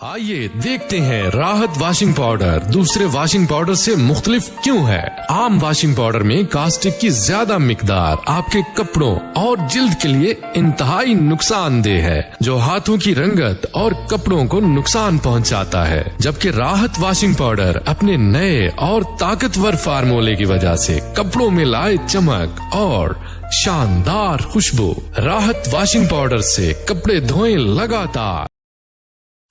آئیے دیکھتے ہیں راحت واشنگ پاؤڈر دوسرے واشنگ پاؤڈر سے مختلف کیوں ہے۔ عام واشنگ پاؤڈر میں کاسٹک کی زیادہ مقدار آپ کے کپڑوں اور جلد کے لیے انتہائی نقصان دہ ہے، جو ہاتھوں کی رنگت اور کپڑوں کو نقصان پہنچاتا ہے، جبکہ راحت واشنگ پاؤڈر اپنے نئے اور طاقتور فارمولے کی وجہ سے کپڑوں میں لائے چمک اور شاندار خوشبو۔ راحت واشنگ پاؤڈر سے کپڑے دھوئیں لگاتار۔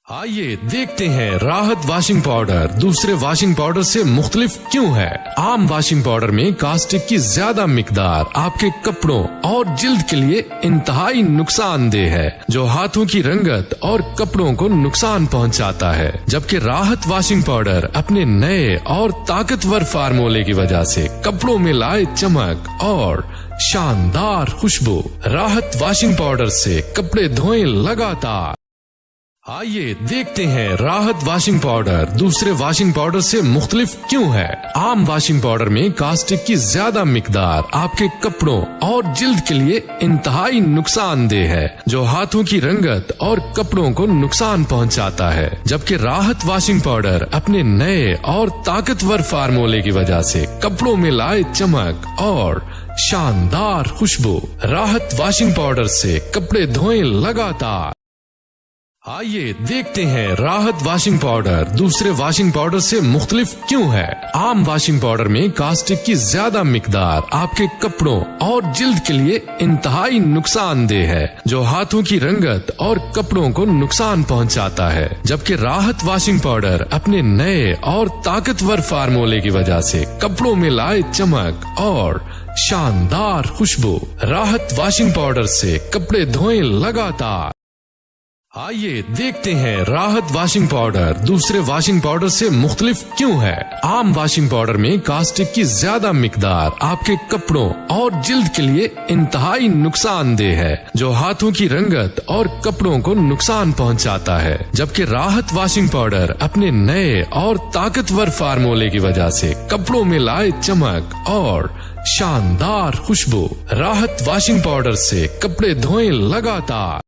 آئیے دیکھتے ہیں راحت واشنگ پاؤڈر دوسرے واشنگ پاؤڈر سے مختلف کیوں ہے۔ عام واشنگ پاؤڈر میں کاسٹک کی زیادہ مقدار آپ کے کپڑوں اور جلد کے لیے انتہائی نقصان دہ ہے، جو ہاتھوں کی رنگت اور کپڑوں کو نقصان پہنچاتا ہے، جبکہ راحت واشنگ پاؤڈر اپنے نئے اور طاقتور فارمولے کی وجہ سے کپڑوں میں لائے چمک اور شاندار خوشبو۔ راحت واشنگ پاؤڈر سے کپڑے دھوئیں لگاتار۔ آئیے دیکھتے ہیں راحت واشنگ پاؤڈر دوسرے واشنگ پاؤڈر سے مختلف کیوں ہے۔ عام واشنگ پاؤڈر میں کاسٹک کی زیادہ مقدار آپ کے کپڑوں اور جلد کے لیے انتہائی نقصان دہ ہے، جو ہاتھوں کی رنگت اور کپڑوں کو نقصان پہنچاتا ہے، جبکہ راحت واشنگ پاؤڈر اپنے نئے اور طاقتور فارمولے کی وجہ سے کپڑوں میں لائے چمک اور شاندار خوشبو۔ راحت واشنگ پاؤڈر سے کپڑے دھوئیں لگاتار۔ آئیے دیکھتے ہیں راحت واشنگ پاؤڈر دوسرے واشنگ پاؤڈر سے مختلف کیوں ہے۔ عام واشنگ پاؤڈر میں کاسٹک کی زیادہ مقدار آپ کے کپڑوں اور جلد کے لیے انتہائی نقصان دہ ہے، جو ہاتھوں کی رنگت اور کپڑوں کو نقصان پہنچاتا ہے، جبکہ راحت واشنگ پاؤڈر اپنے نئے اور طاقتور فارمولے کی وجہ سے کپڑوں میں لائے چمک اور شاندار خوشبو۔ راحت واشنگ پاؤڈر سے کپڑے دھوئیں لگاتار۔ آئیے دیکھتے ہیں راحت واشنگ پاؤڈر دوسرے واشنگ پاؤڈر سے مختلف کیوں ہے۔ عام واشنگ پاؤڈر میں کاسٹک کی زیادہ مقدار آپ کے کپڑوں اور جلد کے لیے انتہائی نقصان دہ ہے، جو ہاتھوں کی رنگت اور کپڑوں کو نقصان پہنچاتا ہے، جبکہ راحت واشنگ پاؤڈر اپنے نئے اور طاقتور فارمولے کی وجہ سے کپڑوں میں لائے چمک اور شاندار خوشبو۔ راحت واشنگ پاؤڈر سے کپڑے دھوئیں لگاتار۔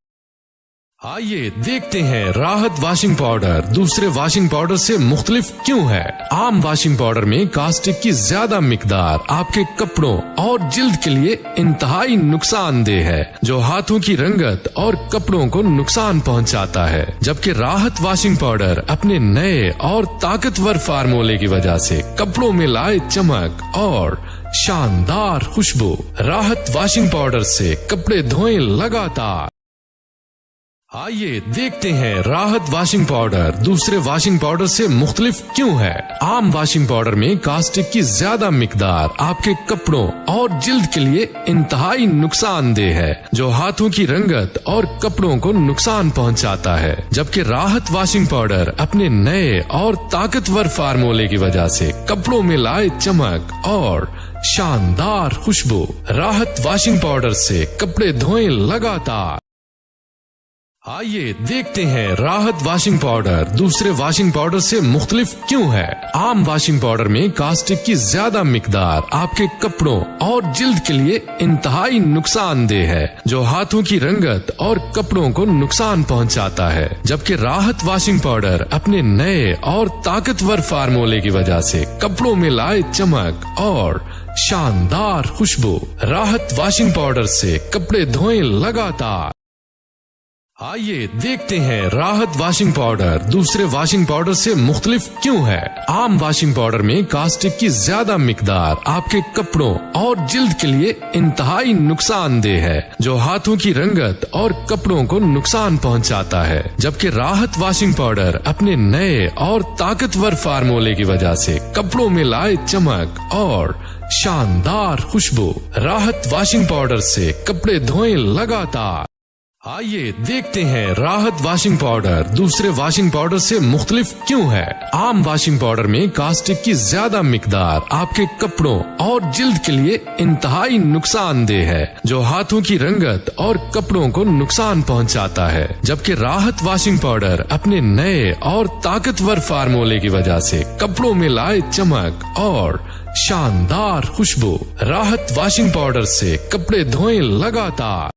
آئیے دیکھتے ہیں راحت واشنگ پاؤڈر دوسرے واشنگ پاؤڈر سے مختلف کیوں ہے۔ عام واشنگ پاؤڈر میں کاسٹک کی زیادہ مقدار آپ کے کپڑوں اور جلد کے لیے انتہائی نقصان دہ ہے، جو ہاتھوں کی رنگت اور کپڑوں کو نقصان پہنچاتا ہے، جبکہ راحت واشنگ پاؤڈر اپنے نئے اور طاقتور فارمولے کی وجہ سے کپڑوں میں لائے چمک اور شاندار خوشبو۔ راحت واشنگ پاؤڈر سے کپڑے دھوئیں لگاتار۔ آئیے دیکھتے ہیں راحت واشنگ پاؤڈر دوسرے واشنگ پاؤڈر سے مختلف کیوں ہے۔ عام واشنگ پاؤڈر میں کاسٹک کی زیادہ مقدار آپ کے کپڑوں اور جلد کے لیے انتہائی نقصان دہ ہے، جو ہاتھوں کی رنگت اور کپڑوں کو نقصان پہنچاتا ہے، جبکہ راحت واشنگ پاؤڈر اپنے نئے اور طاقتور فارمولے کی وجہ سے کپڑوں میں لائے چمک اور شاندار خوشبو۔ راحت واشنگ پاؤڈر سے کپڑے دھوئیں لگاتار۔ آئیے دیکھتے ہیں راحت واشنگ پاؤڈر دوسرے واشنگ پاؤڈر سے مختلف کیوں ہے۔ عام واشنگ پاؤڈر میں کاسٹک کی زیادہ مقدار آپ کے کپڑوں اور جلد کے لیے انتہائی نقصان دہ ہے، جو ہاتھوں کی رنگت اور کپڑوں کو نقصان پہنچاتا ہے، جبکہ راحت واشنگ پاؤڈر اپنے نئے اور طاقتور فارمولے کی وجہ سے کپڑوں میں لائے چمک اور شاندار خوشبو۔ راحت واشنگ پاؤڈر سے کپڑے دھوئیں لگاتار۔ آئیے دیکھتے ہیں راحت واشنگ پاؤڈر دوسرے واشنگ پاؤڈر سے مختلف کیوں ہے۔ عام واشنگ پاؤڈر میں کاسٹک کی زیادہ مقدار آپ کے کپڑوں اور جلد کے لیے انتہائی نقصان دہ ہے، جو ہاتھوں کی رنگت اور کپڑوں کو نقصان پہنچاتا ہے، جبکہ راحت واشنگ پاؤڈر اپنے نئے اور طاقتور فارمولے کی وجہ سے کپڑوں میں لائے چمک اور شاندار خوشبو۔ راحت واشنگ پاؤڈر سے کپڑے دھوئیں لگاتار۔ آئیے دیکھتے ہیں راحت واشنگ پاؤڈر دوسرے واشنگ پاؤڈر سے مختلف کیوں ہے۔ عام واشنگ پاؤڈر میں کاسٹک کی زیادہ مقدار آپ کے کپڑوں اور جلد کے لیے انتہائی نقصان دہ ہے، جو ہاتھوں کی رنگت اور کپڑوں کو نقصان پہنچاتا ہے، جبکہ راحت واشنگ پاؤڈر اپنے نئے اور طاقتور فارمولے کی وجہ سے کپڑوں میں لائے چمک اور شاندار خوشبو۔ راحت واشنگ پاؤڈر سے کپڑے دھوئیں لگاتار۔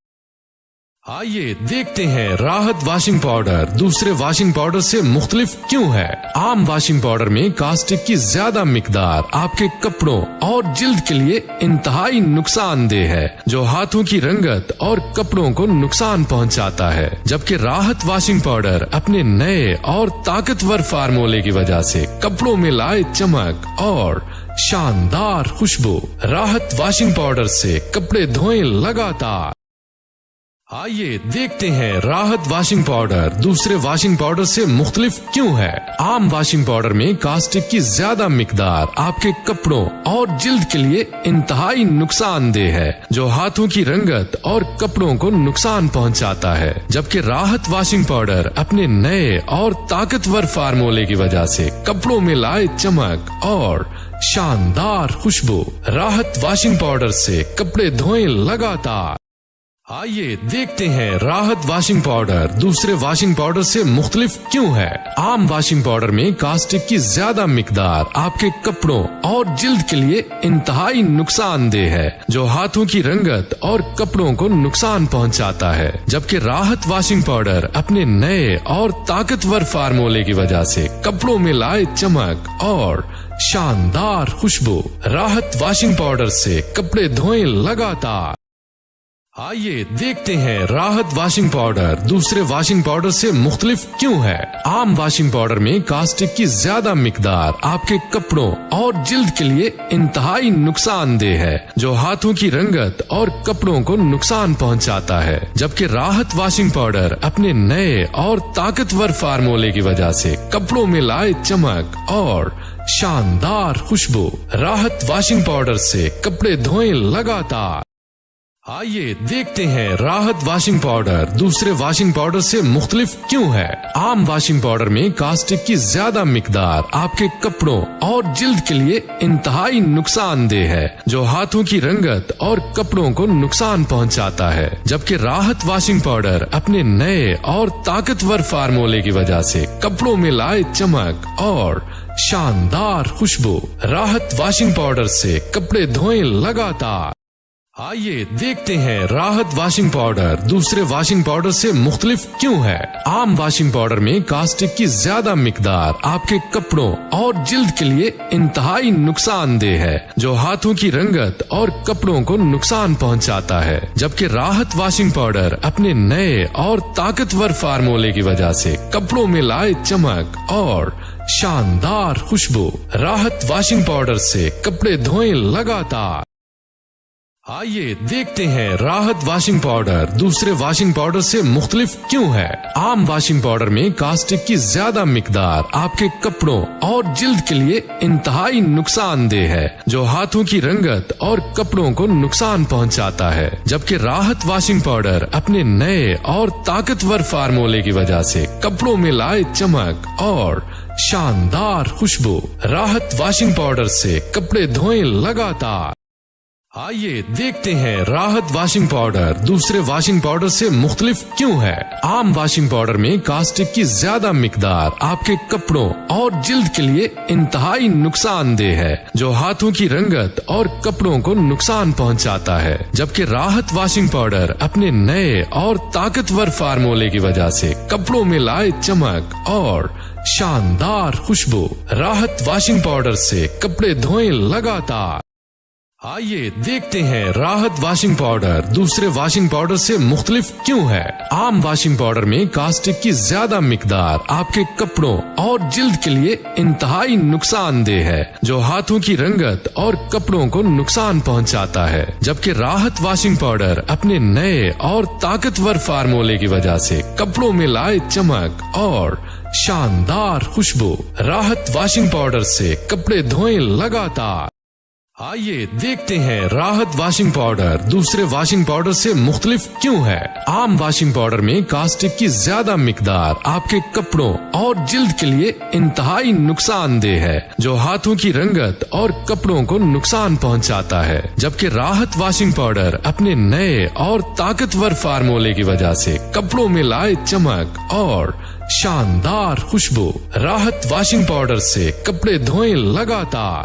آئیے دیکھتے ہیں راحت واشنگ پاؤڈر دوسرے واشنگ پاؤڈر سے مختلف کیوں ہے۔ عام واشنگ پاؤڈر میں کاسٹک کی زیادہ مقدار آپ کے کپڑوں اور جلد کے لیے انتہائی نقصان دہ ہے، جو ہاتھوں کی رنگت اور کپڑوں کو نقصان پہنچاتا ہے، جبکہ راحت واشنگ پاؤڈر اپنے نئے اور طاقتور فارمولے کی وجہ سے کپڑوں میں لائے چمک اور شاندار خوشبو۔ راحت واشنگ پاؤڈر سے کپڑے دھوئیں لگاتار۔ آئیے دیکھتے ہیں راحت واشنگ پاؤڈر دوسرے واشنگ پاؤڈر سے مختلف کیوں ہے۔ عام واشنگ پاؤڈر میں کاسٹک کی زیادہ مقدار آپ کے کپڑوں اور جلد کے لیے انتہائی نقصان دہ ہے، جو ہاتھوں کی رنگت اور کپڑوں کو نقصان پہنچاتا ہے، جبکہ راحت واشنگ پاؤڈر اپنے نئے اور طاقتور فارمولے کی وجہ سے کپڑوں میں لائے چمک اور شاندار خوشبو۔ راحت واشنگ پاؤڈر سے کپڑے دھوئیں لگاتار۔ آئیے دیکھتے ہیں راحت واشنگ پاؤڈر دوسرے واشنگ پاؤڈر سے مختلف کیوں ہے۔ عام واشنگ پاؤڈر میں کاسٹک کی زیادہ مقدار آپ کے کپڑوں اور جلد کے لیے انتہائی نقصان دہ ہے، جو ہاتھوں کی رنگت اور کپڑوں کو نقصان پہنچاتا ہے، جبکہ راحت واشنگ پاؤڈر اپنے نئے اور طاقتور فارمولے کی وجہ سے کپڑوں میں لائے چمک اور شاندار خوشبو۔ راحت واشنگ پاؤڈر سے کپڑے دھوئیں لگاتار۔ آئیے دیکھتے ہیں راحت واشنگ پاؤڈر دوسرے واشنگ پاؤڈر سے مختلف کیوں ہے۔ عام واشنگ پاؤڈر میں کاسٹک کی زیادہ مقدار آپ کے کپڑوں اور جلد کے لیے انتہائی نقصان دہ ہے، جو ہاتھوں کی رنگت اور کپڑوں کو نقصان پہنچاتا ہے، جبکہ راحت واشنگ پاؤڈر اپنے نئے اور طاقتور فارمولے کی وجہ سے کپڑوں میں لائے چمک اور شاندار خوشبو۔ راحت واشنگ پاؤڈر سے کپڑے دھوئیں لگاتار۔ آئیے دیکھتے ہیں راحت واشنگ پاؤڈر دوسرے واشنگ پاؤڈر سے مختلف کیوں ہے۔ عام واشنگ پاؤڈر میں کاسٹک کی زیادہ مقدار آپ کے کپڑوں اور جلد کے لیے انتہائی نقصان دہ ہے، جو ہاتھوں کی رنگت اور کپڑوں کو نقصان پہنچاتا ہے، جبکہ راحت واشنگ پاؤڈر اپنے نئے اور طاقتور فارمولے کی وجہ سے کپڑوں میں لائے چمک اور شاندار خوشبو۔ راحت واشنگ پاؤڈر سے کپڑے دھوئیں لگاتار۔ آئیے دیکھتے ہیں راحت واشنگ پاؤڈر دوسرے واشنگ پاؤڈر سے مختلف کیوں ہے۔ عام واشنگ پاؤڈر میں کاسٹک کی زیادہ مقدار آپ کے کپڑوں اور جلد کے لیے انتہائی نقصان دہ ہے، جو ہاتھوں کی رنگت اور کپڑوں کو نقصان پہنچاتا ہے، جبکہ راحت واشنگ پاؤڈر اپنے نئے اور طاقتور فارمولے کی وجہ سے کپڑوں میں لائے چمک اور شاندار خوشبو۔ راحت واشنگ پاؤڈر سے کپڑے دھوئیں لگاتار۔ آئیے دیکھتے ہیں راحت واشنگ پاؤڈر دوسرے واشنگ پاؤڈر سے مختلف کیوں ہے۔ عام واشنگ پاؤڈر میں کاسٹک کی زیادہ مقدار آپ کے کپڑوں اور جلد کے لیے انتہائی نقصان دہ ہے، جو ہاتھوں کی رنگت اور کپڑوں کو نقصان پہنچاتا ہے، جبکہ راحت واشنگ پاؤڈر اپنے نئے اور طاقتور فارمولے کی وجہ سے کپڑوں میں لائے چمک اور شاندار خوشبو۔ راحت واشنگ پاؤڈر سے کپڑے دھوئیں لگاتار۔ آئیے دیکھتے ہیں راحت واشنگ پاؤڈر دوسرے واشنگ پاؤڈر سے مختلف کیوں ہے۔ عام واشنگ پاؤڈر میں کاسٹک کی زیادہ مقدار آپ کے کپڑوں اور جلد کے لیے انتہائی نقصان دہ ہے، جو ہاتھوں کی رنگت اور کپڑوں کو نقصان پہنچاتا ہے، جبکہ راحت واشنگ پاؤڈر اپنے نئے اور طاقتور فارمولے کی وجہ سے کپڑوں میں لائے چمک اور شاندار خوشبو۔ راحت واشنگ پاؤڈر سے کپڑے دھوئیں لگاتار۔ آئیے دیکھتے ہیں راحت واشنگ پاؤڈر دوسرے واشنگ پاؤڈر سے مختلف کیوں ہے۔ عام واشنگ پاؤڈر میں کاسٹک کی زیادہ مقدار آپ کے کپڑوں اور جلد کے لیے انتہائی نقصان دہ ہے، جو ہاتھوں کی رنگت اور کپڑوں کو نقصان پہنچاتا ہے، جبکہ راحت واشنگ پاؤڈر اپنے نئے اور طاقتور فارمولے کی وجہ سے کپڑوں میں لائے چمک اور شاندار خوشبو۔ راحت واشنگ پاؤڈر سے کپڑے دھوئیں لگاتار۔ آئیے دیکھتے ہیں راحت واشنگ پاؤڈر دوسرے واشنگ پاؤڈر سے مختلف کیوں ہے۔ عام واشنگ پاؤڈر میں کاسٹک کی زیادہ مقدار آپ کے کپڑوں اور جلد کے لیے انتہائی نقصان دہ ہے، جو ہاتھوں کی رنگت اور کپڑوں کو نقصان پہنچاتا ہے، جبکہ راحت واشنگ پاؤڈر اپنے نئے اور طاقتور فارمولے کی وجہ سے کپڑوں میں لائے چمک اور شاندار خوشبو۔ راحت واشنگ پاؤڈر سے کپڑے دھوئیں لگاتار۔